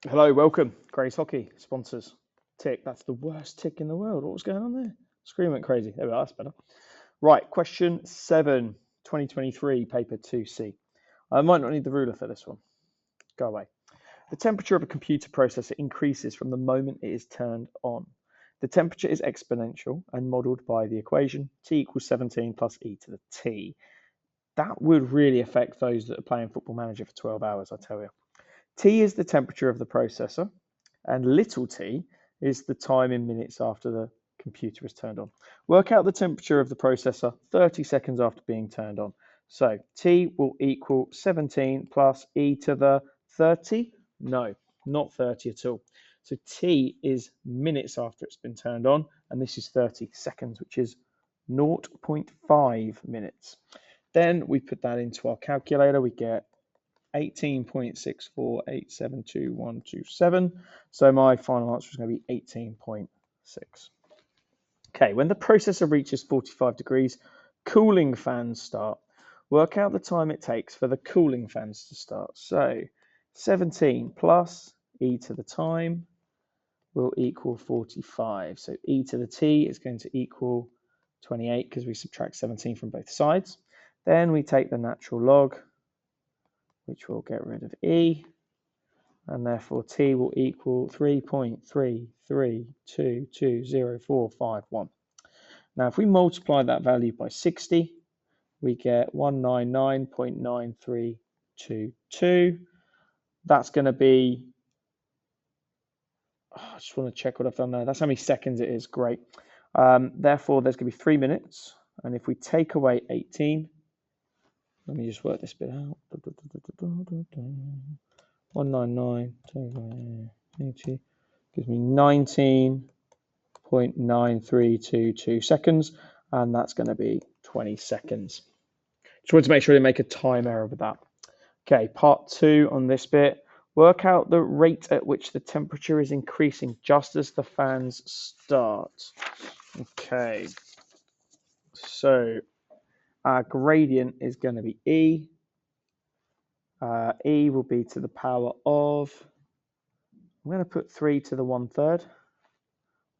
Hello, welcome. Grace Hockey sponsors. Tick. That's the worst tick in the world. What was going on there? Screen went crazy. There we are. That's better. Right. Question 7, 2023, paper 2C. I might not need the ruler for this one. Go away. The temperature of a computer processor increases from the moment it is turned on. The temperature is exponential and modeled by the equation T equals 17 plus e to the t. That would really affect those that are playing Football Manager for 12 hours, I tell you. T is the temperature of the processor, and little t is the time in minutes after the computer is turned on. Work out the temperature of the processor 30 seconds after being turned on. So T will equal 17 plus e to the 30? No, not 30 at all. So T is minutes after it's been turned on, and this is 30 seconds, which is 0.5 minutes. Then we put that into our calculator. We get 18.64872.127. So my final answer is going to be 18.6. Okay, when the processor reaches 45 degrees, cooling fans start. Work out the time it takes for the cooling fans to start. So 17 plus e to the time will equal 45. So e to the t is going to equal 28 because we subtract 17 from both sides. Then we take the natural log, which will get rid of e, and therefore t will equal 3.3322045. Now, if we multiply that value by 60, we get 199.9322. That's going to be, I just want to check what I've done there. That's how many seconds it is. Great. Therefore, there's going to be 3 minutes. And if we take away 18, let me just work this bit out. 199 gives me 19.9322 seconds, and that's going to be 20 seconds. Just wanted to make sure I didn't make a time error with that. Okay, part 2 on this bit. Work out the rate at which the temperature is increasing just as the fans start. Okay, so our gradient is going to be E. E will be to the power of, I'm going to put 3 to the 1/3.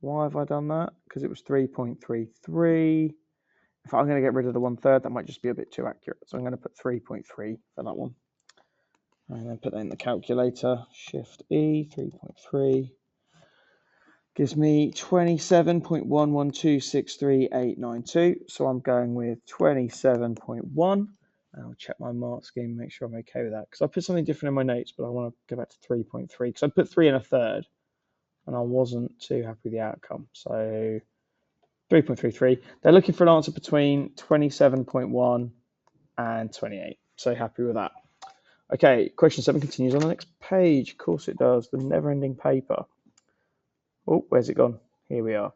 Why have I done that? Because it was 3.33. If I'm going to get rid of the 1/3, that might just be a bit too accurate. So I'm going to put 3.3 for that one. And then put that in the calculator. Shift E, 3.3. Gives me 27.11263.892. So I'm going with 27.1. And I'll check my mark scheme, make sure I'm okay with that. Because I put something different in my notes, but I want to go back to 3.3. Because I put 3 1/3. And I wasn't too happy with the outcome. So 3.33. They're looking for an answer between 27.1 and 28. So happy with that. Okay, question 7 continues on the next page. Of course it does. The never-ending paper. Oh, where's it gone? Here we are.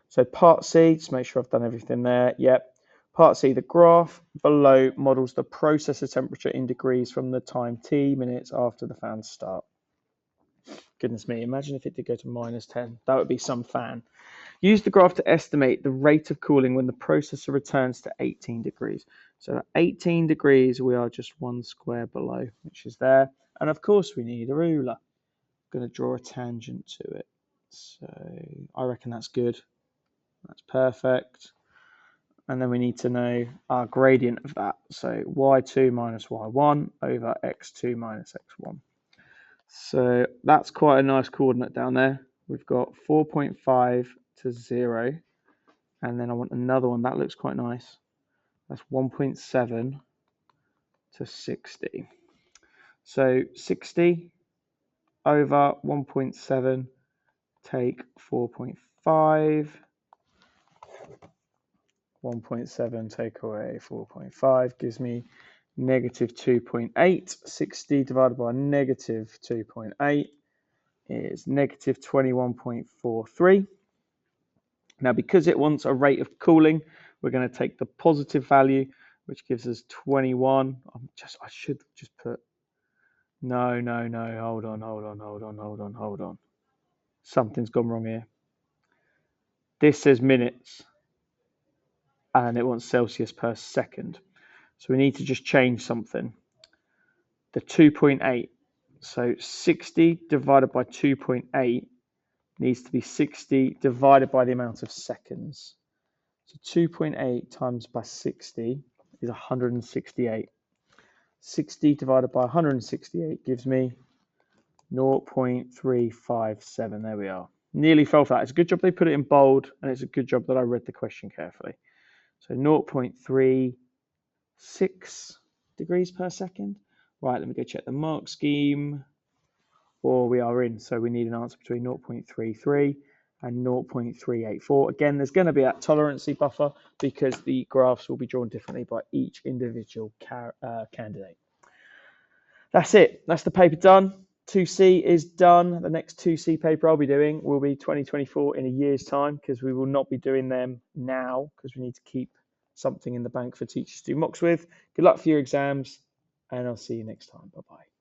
So part C, just make sure I've done everything there. Yep. Part C, the graph below models the processor temperature in degrees from the time t minutes after the fans start. Goodness me, imagine if it did go to -10. That would be some fan. Use the graph to estimate the rate of cooling when the processor returns to 18 degrees. So at 18 degrees, we are just 1 square below, which is there. And of course, we need a ruler. I'm going to draw a tangent to it. So I reckon that's good. That's perfect. And then we need to know our gradient of that. So y2 minus y1 over x2 minus x1. So that's quite a nice coordinate down there. We've got 4.5 to 0. And then I want another one. That looks quite nice. That's 1.7 to 60. So 60 over 1.7, take 4.5. 1.7 take away 4.5 gives me negative 2.8. 60 divided by negative 2.8 is negative 21.43. Now, because it wants a rate of cooling, we're going to take the positive value, which gives us 21. I should just put, no, hold on. Something's gone wrong here. This says minutes, and it wants Celsius per second. So we need to just change something. The 2.8. So 60 divided by 2.8 needs to be 60 divided by the amount of seconds. So 2.8 times by 60 is 168. 60 divided by 168 gives me 0.357. There we are. Nearly fell for that. It's a good job they put it in bold, and it's a good job that I read the question carefully. So 0.36 degrees per second. Right, let me go check the mark scheme. Or we are in, so we need an answer between 0.33 and 0.384. Again, there's going to be that tolerancy buffer because the graphs will be drawn differently by each individual candidate. That's it. That's the paper done. 2C is done. The next 2C paper I'll be doing will be 2024 in a year's time because we will not be doing them now because we need to keep something in the bank for teachers to do mocks with. Good luck for your exams, and I'll see you next time. Bye-bye.